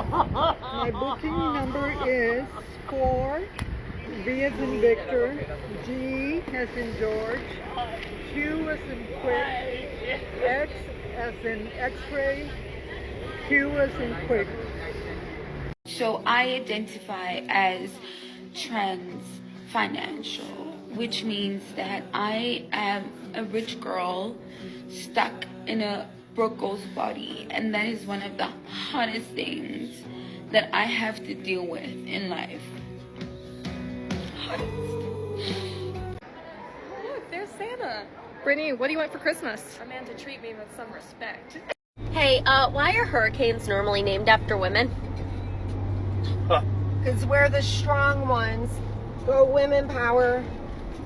My booking number is 4, V as in Victor, G as in George, Q as in quick, X as in X-ray, Q as in quick. So I identify as trans financial, which means that I am a rich girl stuck in a broke girl's body, and that is one of the hardest things that I have to deal with in life. Look, there's Santa. Brittany, what do you want for Christmas? A man to treat me with some respect. Hey, why are hurricanes normally named after women? Because we're the strong ones. Go women power.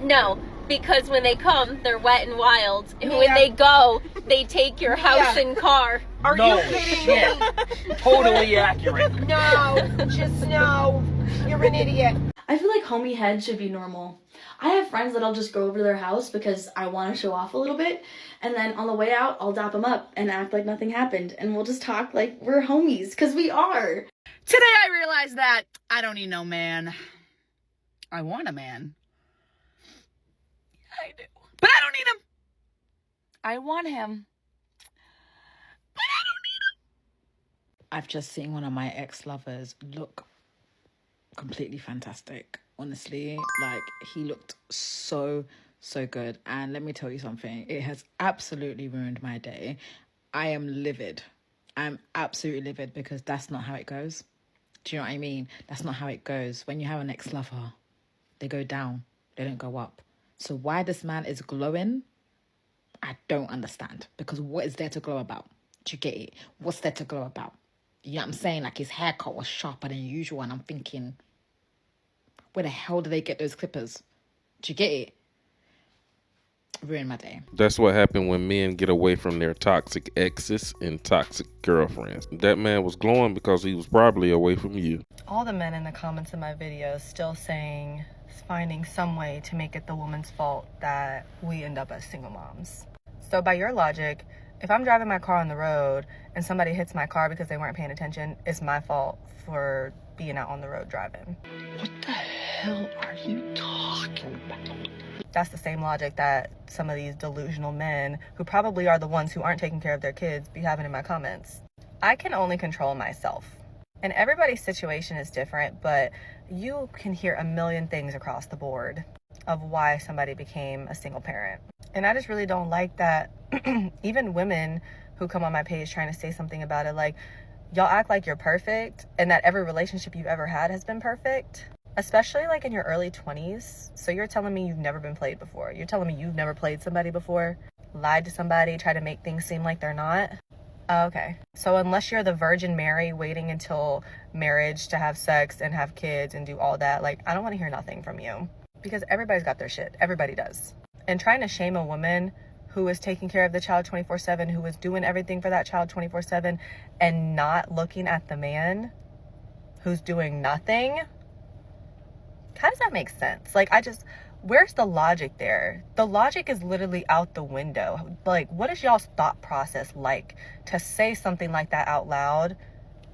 No, because when they come, they're wet and wild. And when they go, they take your house and car. Are you kidding me? Totally accurate. No, just no. You're an idiot. I feel like homie heads should be normal. I have friends that I'll just go over to their house because I want to show off a little bit, and then on the way out, I'll dap them up and act like nothing happened, and we'll just talk like we're homies, because we are. Today I realized that I don't need no man. I want a man. I do. But I don't need him. I want him. But I don't need him. I've just seen one of my ex-lovers look completely fantastic. Honestly, like, he looked so good. And let me tell you something, it has absolutely ruined my day. I am livid. I'm absolutely livid, because that's not how it goes. Do you know what I mean? That's not how it goes. When you have an ex-lover, they go down, they don't go up. So why this man is glowing, I don't understand. Because what is there to glow about? Do you get it? What's there to glow about? You know what I'm saying? Like, his haircut was sharper than usual, and I'm thinking, where the hell do they get those clippers? Do you get it? Ruined my day. That's what happened when men get away from their toxic exes and toxic girlfriends. That man was glowing because he was probably away from you. All the men in the comments of my videos still saying, finding some way to make it the woman's fault that we end up as single moms. So by your logic, if I'm driving my car on the road and somebody hits my car because they weren't paying attention, it's my fault for being out on the road driving. What the hell are you talking about? That's the same logic that some of these delusional men, who probably are the ones who aren't taking care of their kids, be having in my comments. I can only control myself. And everybody's situation is different, but you can hear a million things across the board of why somebody became a single parent. And I just really don't like that even women who come on my page trying to say something about it, like, y'all act like you're perfect and that every relationship you've ever had has been perfect. Especially like in your early 20s. So you're telling me you've never been played before. You're telling me you've never played somebody before, lied to somebody, tried to make things seem like they're not. Okay. So unless you're the Virgin Mary waiting until marriage to have sex and have kids and do all that, like, I don't want to hear nothing from you. Because everybody's got their shit. Everybody does. And trying to shame a woman who is taking care of the child 24/7, who is doing everything for that child 24/7, and not looking at the man who's doing nothing. How does that make sense? Like, where's the logic there? The logic is literally out the window. Like, what is y'all's thought process like to say something like that out loud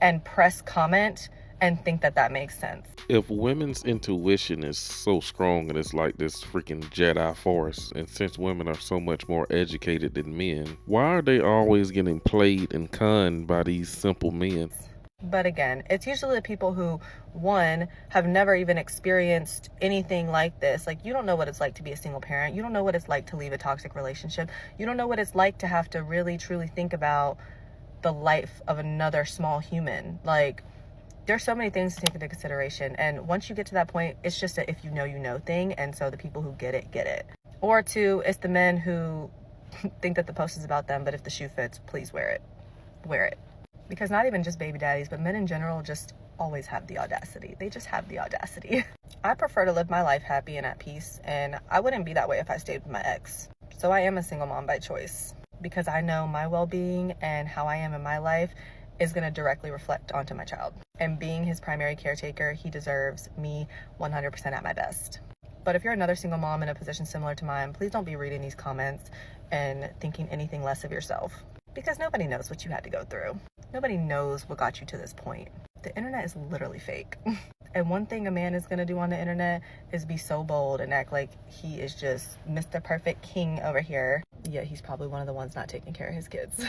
and press comment and think that that makes sense? If women's intuition is so strong and it's like this freaking Jedi force, and since women are so much more educated than men, why are they always getting played and conned by these simple men? But again, it's usually the people who, one, have never even experienced anything like this. Like, you don't know what it's like to be a single parent. You don't know what it's like to leave a toxic relationship. You don't know what it's like to have to really, truly think about the life of another small human. Like, there's so many things to take into consideration. And once you get to that point, it's just a if you know, you know thing. And so the people who get it, get it. Or two, it's the men who think that the post is about them, but if the shoe fits, please wear it. Wear it. Because not even just baby daddies, but men in general just always have the audacity. They just have the audacity. I prefer to live my life happy and at peace, and I wouldn't be that way if I stayed with my ex. So I am a single mom by choice, because I know my well-being and how I am in my life is going to directly reflect onto my child. And being his primary caretaker, he deserves me 100% at my best. But if you're another single mom in a position similar to mine, please don't be reading these comments and thinking anything less of yourself. Because nobody knows what you had to go through. Nobody knows what got you to this point. The internet is literally fake. And one thing a man is going to do on the internet is be so bold and act like he is just Mr. Perfect King over here. Yet he's probably one of the ones not taking care of his kids.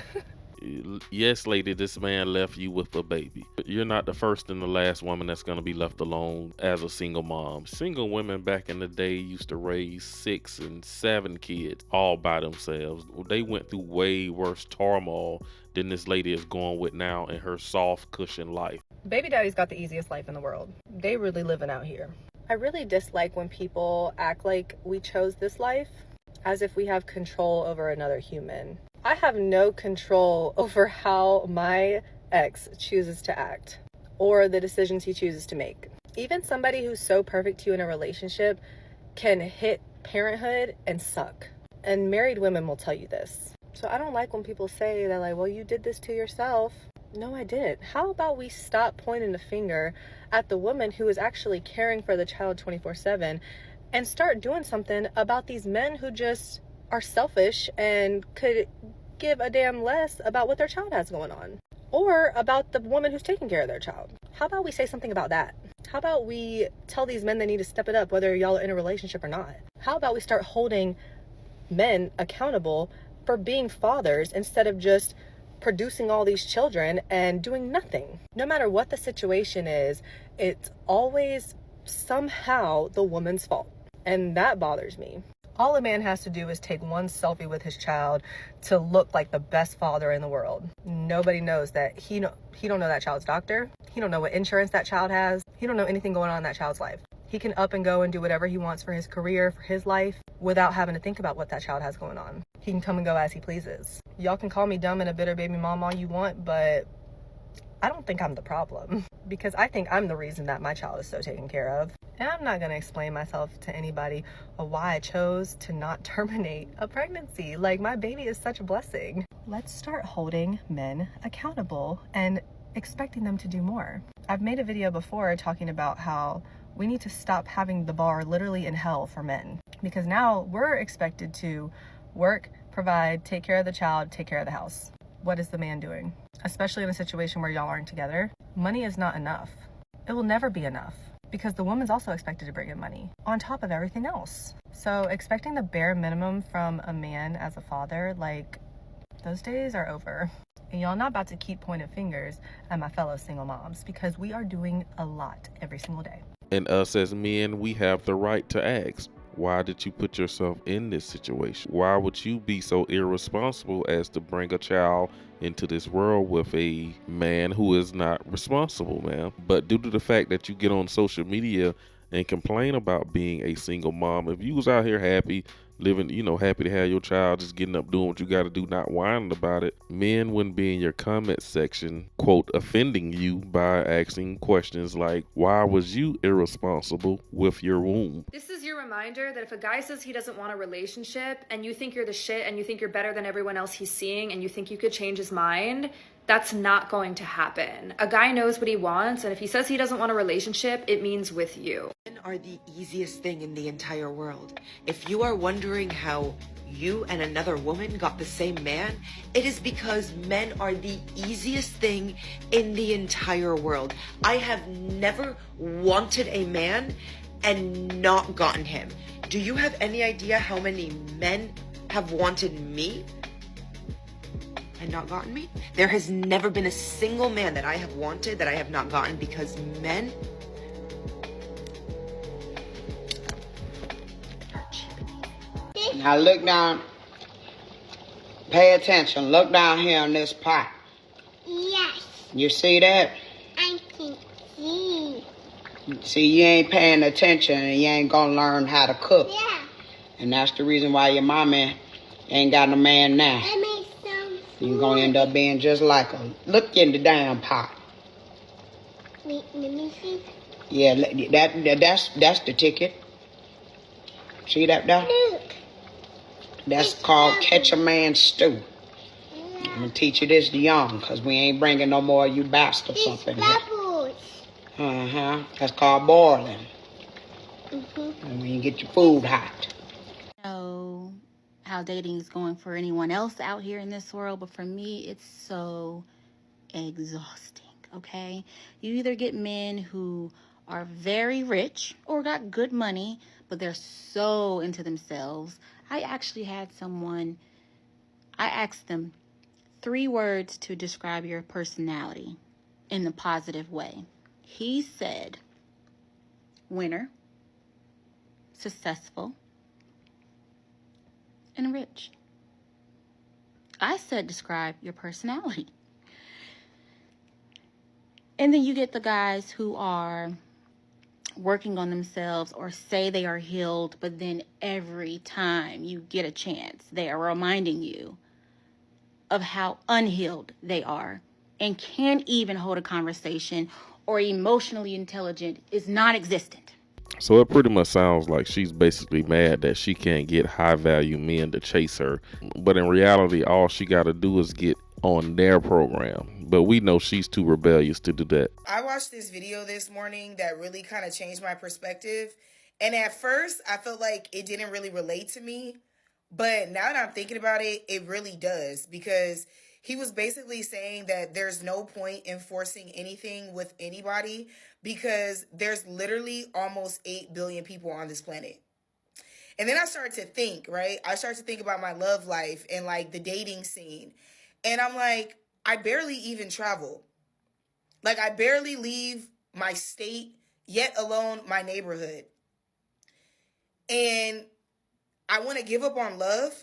Yes, lady, this man left you with a baby. You're not the first and the last woman that's going to be left alone as a single mom. Single women back in the day used to raise 6 and 7 kids all by themselves. They went through way worse turmoil than this lady is going with now in her soft cushion life. Baby daddy's got the easiest life in the world. They really living out here. I really dislike when people act like we chose this life as if we have control over another human. I have no control over how my ex chooses to act or the decisions he chooses to make. Even somebody who's so perfect to you in a relationship can hit parenthood and suck. And married women will tell you this. So I don't like when people say that, like, well, you did this to yourself. No, I didn't. How about we stop pointing the finger at the woman who is actually caring for the child 24/7 and start doing something about these men who just are selfish and could give a damn less about what their child has going on or about the woman who's taking care of their child. How about we say something about that? How about we tell these men they need to step it up whether y'all are in a relationship or not? How about we start holding men accountable for being fathers instead of just producing all these children and doing nothing? No matter what the situation is, it's always somehow the woman's fault. And that bothers me. All a man has to do is take one selfie with his child to look like the best father in the world. Nobody knows that he don't know that child's doctor. He don't know what insurance that child has. He don't know anything going on in that child's life. He can up and go and do whatever he wants for his career, for his life, without having to think about what that child has going on. He can come and go as he pleases. Y'all can call me dumb and a bitter baby mom all you want, but I don't think I'm the problem, because I think I'm the reason that my child is so taken care of. And I'm not going to explain myself to anybody of why I chose to not terminate a pregnancy. Like, my baby is such a blessing. Let's start holding men accountable and expecting them to do more. I've made a video before talking about how we need to stop having the bar literally in hell for men, because now we're expected to work, provide, take care of the child, take care of the house. What is the man doing? Especially in a situation where y'all aren't together. Money is not enough. It will never be enough, because the woman's also expected to bring in money on top of everything else. So expecting the bare minimum from a man as a father, like, those days are over. And y'all not about to keep pointing fingers at my fellow single moms, because we are doing a lot every single day. And us as men, we have the right to ask, why did you put yourself in this situation? Why would you be so irresponsible as to bring a child into this world with a man who is not responsible, man? But due to the fact that you get on social media and complain about being a single mom, if you was out here happy, living, happy to have your child, just getting up, doing what you got to do, not whining about it, men wouldn't be in your comment section, quote, offending you by asking questions like, why was you irresponsible with your womb? This is your reminder that if a guy says he doesn't want a relationship and you think you're the shit and you think you're better than everyone else he's seeing and you think you could change his mind, that's not going to happen. A guy knows what he wants, and if he says he doesn't want a relationship, it means with you. Men are the easiest thing in the entire world. If you are wondering how you and another woman got the same man, it is because men are the easiest thing in the entire world. I have never wanted a man and not gotten him. Do you have any idea how many men have wanted me and not gotten me? There has never been a single man that I have wanted that I have not gotten, because men are cheap. Now look down. Pay attention. Look down here on this pot. Yes, You see that? I can see. See, you ain't paying attention and you ain't gonna learn how to cook. Yeah, And that's the reason why your mama ain't got no man now. I made some food. You're gonna end up being just like her. Look in the damn pot. Let me see. Yeah, that's the ticket. See that there? Look. That's called Catch a Man Stew. I'm gonna teach you this to young, cause we ain't bringing no more of you bastards up in here. Bubbles. That's called boiling. Mm-hmm. And when you get your food hot. Know how dating is going for anyone else out here in this world, but for me, it's so exhausting. okay? You either get men who are very rich or got good money, but they're so into themselves. I actually had someone, I asked them 3 words to describe your personality in the positive way. He said, winner, successful, and rich. I said, describe your personality. And then you get the guys who are working on themselves or say they are healed, but then every time you get a chance, they are reminding you of how unhealed they are and can't even hold a conversation, or emotionally intelligent is non-existent. So it pretty much sounds like she's basically mad that she can't get high value men to chase her. But in reality, all she got to do is get on their program. But we know she's too rebellious to do that. I watched this video this morning that really kind of changed my perspective. And at first, I felt like it didn't really relate to me. But now that I'm thinking about it, it really does. Because he was basically saying that there's no point in forcing anything with anybody because there's literally almost 8 billion people on this planet. And then I started to think, right? I started to think about my love life and like the dating scene. And I'm like, I barely even travel. Like, I barely leave my state, yet alone my neighborhood. And I want to give up on love.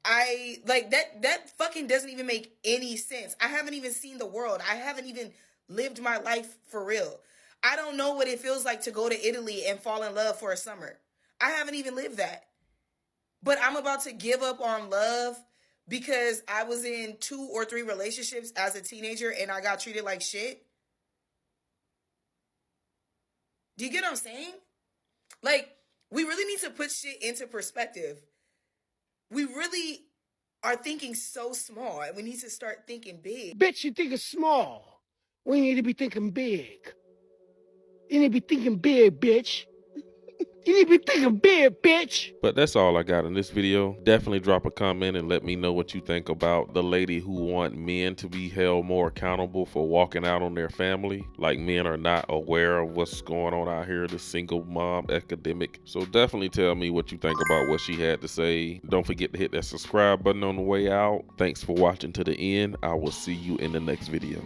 I like that fucking doesn't even make any sense. I haven't even seen the world. I haven't even lived my life for real. I don't know what it feels like to go to Italy and fall in love for a summer. I haven't even lived that. But I'm about to give up on love because I was in 2 or 3 relationships as a teenager and I got treated like shit. Do you get what I'm saying? Like, we really need to put shit into perspective. We really are thinking so small, and we need to start thinking big. Bitch, you think it's small. We need to be thinking big. You need to be thinking big, bitch. You need to be thinking big, bitch. But that's all I got in this video. Definitely drop a comment and let me know what you think about the lady who want men to be held more accountable for walking out on their family. Like, men are not aware of what's going on out here, the single mom epidemic. So definitely tell me what you think about what she had to say. Don't forget to hit that subscribe button on the way out. Thanks for watching to the end. I will see you in the next video.